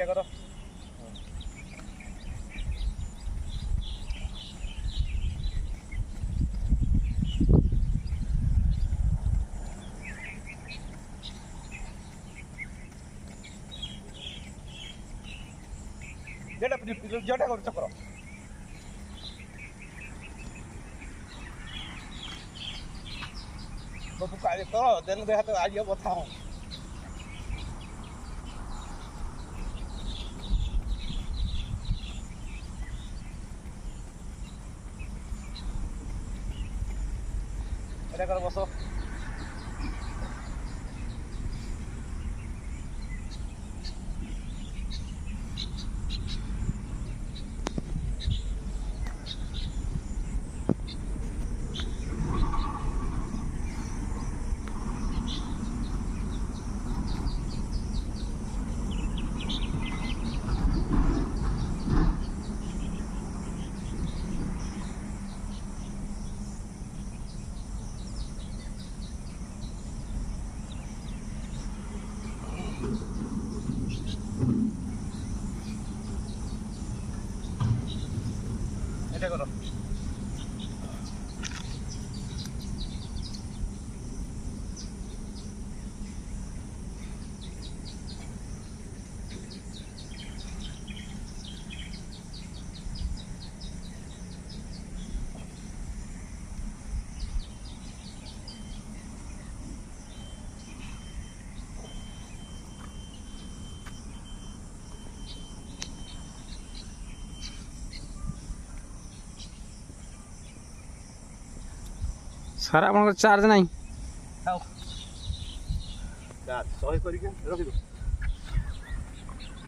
ଏଇଟା କର যেটা করছো করো বাবু কাজে তো দেন দেখা তো আজ কথা হয় এটা করে বসো এটা করো ସାର୍ ଆପଣଙ୍କର ଚାର୍ଜ ନାହିଁ ଚାର୍ଜ 100 କରିକି ରଖିଦୁ